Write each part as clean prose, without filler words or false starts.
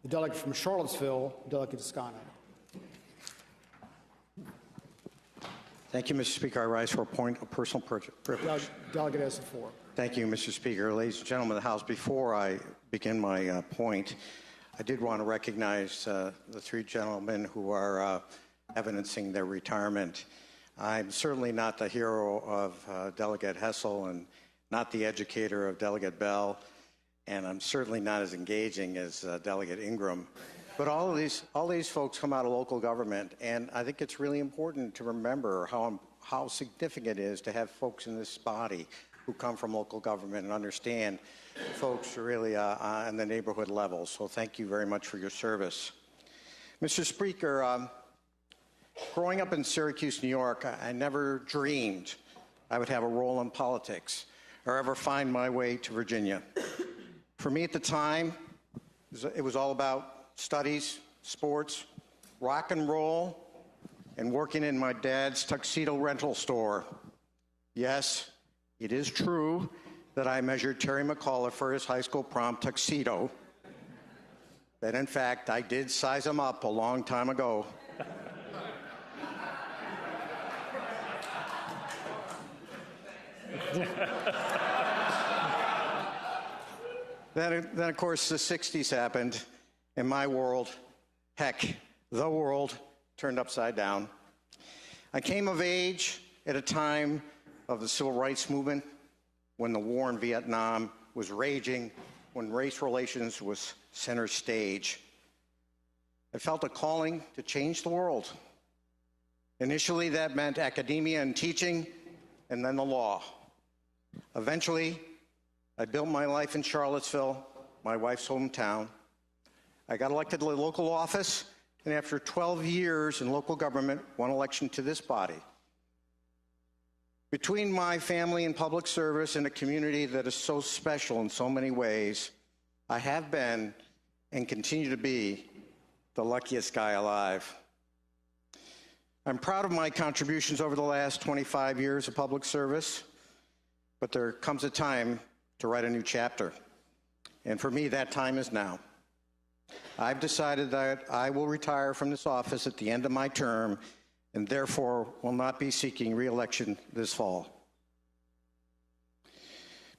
The delegate from Charlottesville, Delegate Toscano. Thank you, Mr. Speaker. I rise for a point of personal privilege. Delegate has the floor. Thank you, Mr. Speaker. Ladies and gentlemen of the House, before I begin my point, I did want to recognize the three gentlemen who are evidencing their retirement. I'm certainly not the hero of Delegate Hessel and not the educator of Delegate Bell, and I'm certainly not as engaging as Delegate Ingram. But all these folks come out of local government, and I think it's really important to remember how significant it is to have folks in this body who come from local government and understand folks really on the neighborhood level. So thank you very much for your service. Mr. Speaker, growing up in Syracuse, New York, I never dreamed I would have a role in politics or ever find my way to Virginia. For me at the time, it was all about studies, sports, rock and roll, and working in my dad's tuxedo rental store. Yes, it is true that I measured Terry McAuliffe for his high school prom tuxedo. That, in fact, I did size him up a long time ago. Then, of course, the 60s happened, and my world, heck, the world, turned upside down. I came of age at a time of the civil rights movement, when the war in Vietnam was raging, when race relations was center stage. I felt a calling to change the world. Initially, that meant academia and teaching, and then the law. Eventually, I built my life in Charlottesville, my wife's hometown. I got elected to the local office, and after 12 years in local government, won election to this body. Between my family and public service in a community that is so special in so many ways, I have been and continue to be the luckiest guy alive. I'm proud of my contributions over the last 25 years of public service, but there comes a time to write a new chapter. And for me, that time is now. I've decided that I will retire from this office at the end of my term and therefore will not be seeking re-election this fall.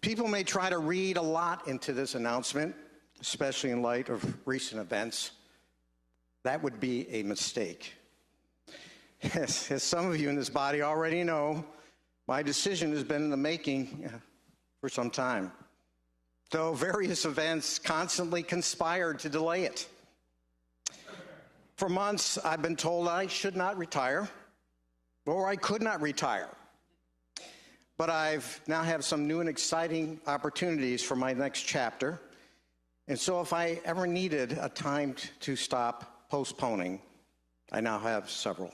People may try to read a lot into this announcement, especially in light of recent events. That would be a mistake. As some of you in this body already know, my decision has been in the making for some time, though various events constantly conspired to delay it. For months, I've been told I should not retire, or I could not retire. But I've now have some new and exciting opportunities for my next chapter. And so if I ever needed a time to stop postponing, I now have several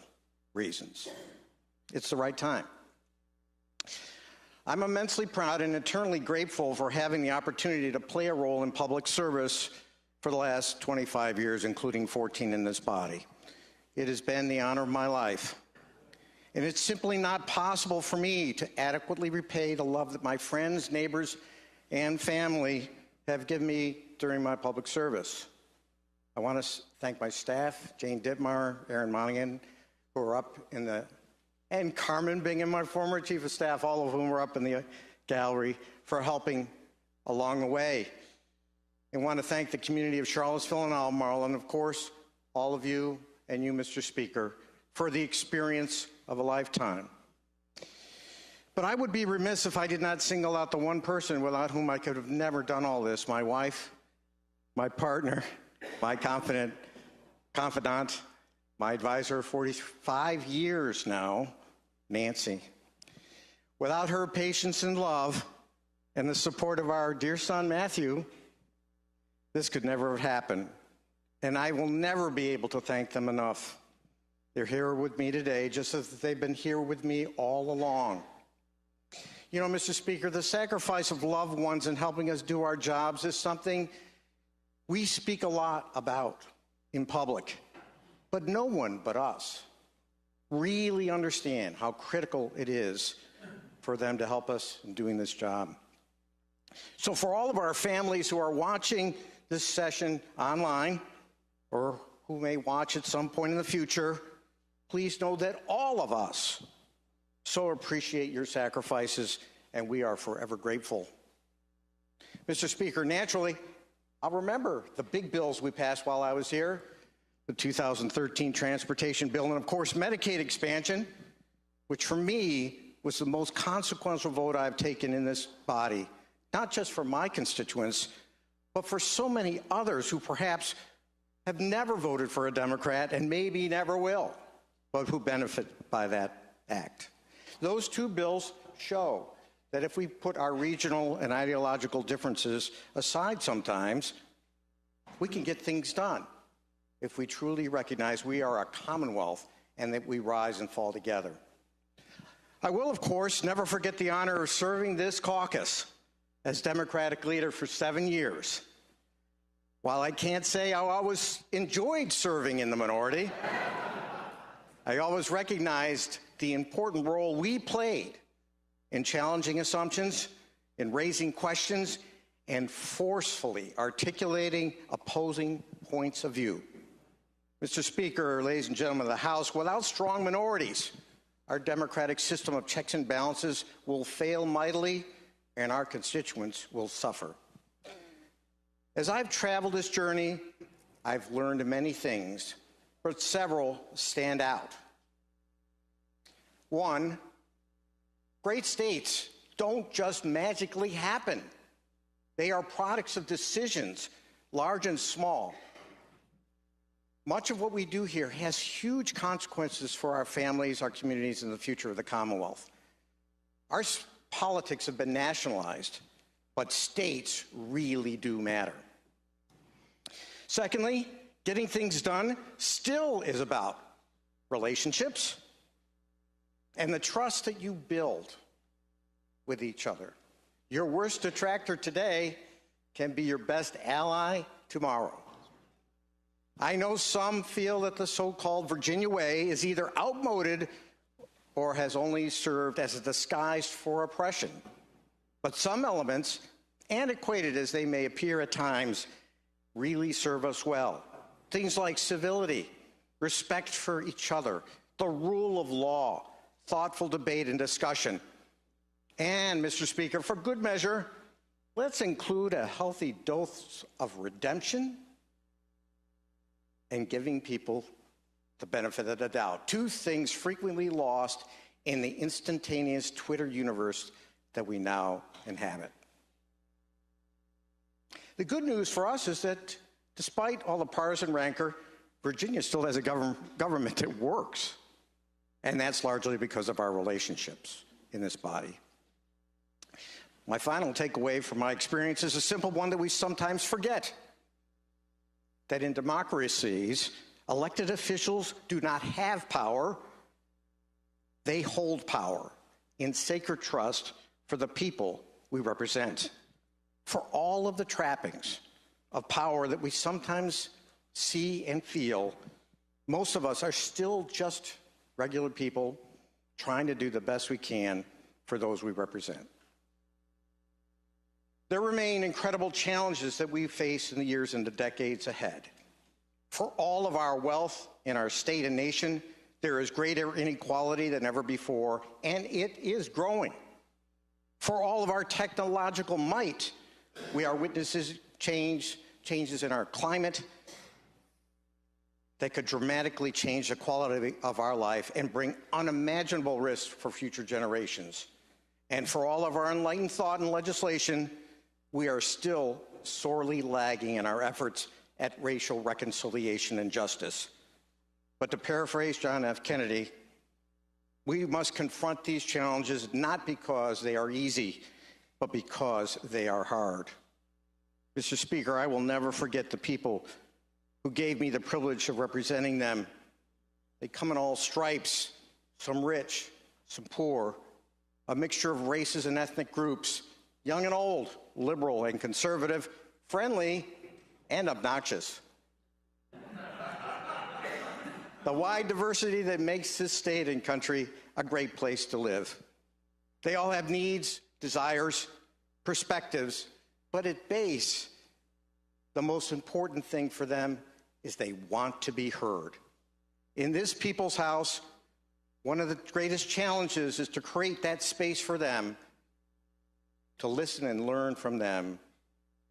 reasons. It's the right time. I'm immensely proud and eternally grateful for having the opportunity to play a role in public service for the last 25 years, including 14 in this body. It has been the honor of my life. And it's simply not possible for me to adequately repay the love that my friends, neighbors, and family have given me during my public service. I want to thank my staff, Jane Dittmar, Aaron Monaghan, who are up in the and Carmen Bingham, my former chief of staff, all of whom were up in the gallery, for helping along the way. I want to thank the community of Charlottesville and Albemarle, and of course, all of you and you, Mr. Speaker, for the experience of a lifetime. But I would be remiss if I did not single out the one person without whom I could have never done all this, my wife, my partner, my confidant, my advisor of 45 years now, Nancy. Without her patience and love and the support of our dear son, Matthew, this could never have happened. And I will never be able to thank them enough. They're here with me today, just as they've been here with me all along. You know, Mr. Speaker, the sacrifice of loved ones in helping us do our jobs is something we speak a lot about in public. But no one but us really understand how critical it is for them to help us in doing this job. So for all of our families who are watching this session online or who may watch at some point in the future, please know that all of us so appreciate your sacrifices, and we are forever grateful. Mr. Speaker, naturally, I'll remember the big bills we passed while I was here, the 2013 transportation bill, and of course, Medicaid expansion, which for me was the most consequential vote I've taken in this body, not just for my constituents, but for so many others who perhaps have never voted for a Democrat and maybe never will, but who benefit by that act. Those two bills show that if we put our regional and ideological differences aside sometimes, we can get things done if we truly recognize we are a commonwealth and that we rise and fall together. I will, of course, never forget the honor of serving this caucus as Democratic leader for 7 years. While I can't say I always enjoyed serving in the minority, I always recognized the important role we played in challenging assumptions, in raising questions, and forcefully articulating opposing points of view. Mr. Speaker, ladies and gentlemen of the House, without strong minorities, our democratic system of checks and balances will fail mightily, and our constituents will suffer. As I've traveled this journey, I've learned many things, but several stand out. One, great states don't just magically happen. They are products of decisions, large and small. Much of what we do here has huge consequences for our families, our communities, and the future of the Commonwealth. Our politics have been nationalized, but states really do matter. Secondly, getting things done still is about relationships and the trust that you build with each other. Your worst detractor today can be your best ally tomorrow. I know some feel that the so-called Virginia way is either outmoded or has only served as a disguise for oppression. But some elements, antiquated as they may appear at times, really serve us well. Things like civility, respect for each other, the rule of law, thoughtful debate and discussion. And, Mr. Speaker, for good measure, let's include a healthy dose of redemption and giving people the benefit of the doubt. Two things frequently lost in the instantaneous Twitter universe that we now inhabit. The good news for us is that despite all the partisan rancor, Virginia still has a government that works. And that's largely because of our relationships in this body. My final takeaway from my experience is a simple one that we sometimes forget. That in democracies, elected officials do not have power, they hold power in sacred trust for the people we represent. For all of the trappings of power that we sometimes see and feel, most of us are still just regular people trying to do the best we can for those we represent. There remain incredible challenges that we face in the years and the decades ahead. For all of our wealth in our state and nation, there is greater inequality than ever before, and it is growing. For all of our technological might, we are witnesses changes in our climate that could dramatically change the quality of our life and bring unimaginable risks for future generations. And for all of our enlightened thought and legislation, we are still sorely lagging in our efforts at racial reconciliation and justice. But to paraphrase John F. Kennedy, we must confront these challenges not because they are easy, but because they are hard. Mr. Speaker, I will never forget the people who gave me the privilege of representing them. They come in all stripes, some rich, some poor, a mixture of races and ethnic groups, young and old, liberal and conservative, friendly and obnoxious. The wide diversity that makes this state and country a great place to live. They all have needs, desires, perspectives, but at base, the most important thing for them is they want to be heard. In this people's house, one of the greatest challenges is to create that space for them to listen and learn from them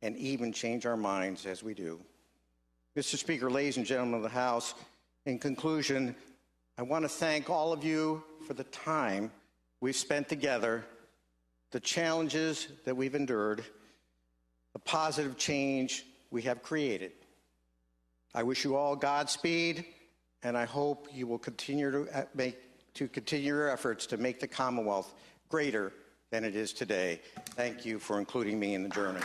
and even change our minds as we do. Mr. Speaker, ladies and gentlemen of the House, in conclusion, I want to thank all of you for the time we've spent together, the challenges that we've endured, the positive change we have created. I wish you all Godspeed, and I hope you will continue to continue your efforts to make the Commonwealth greater than it is today. Thank you for including me in the journey.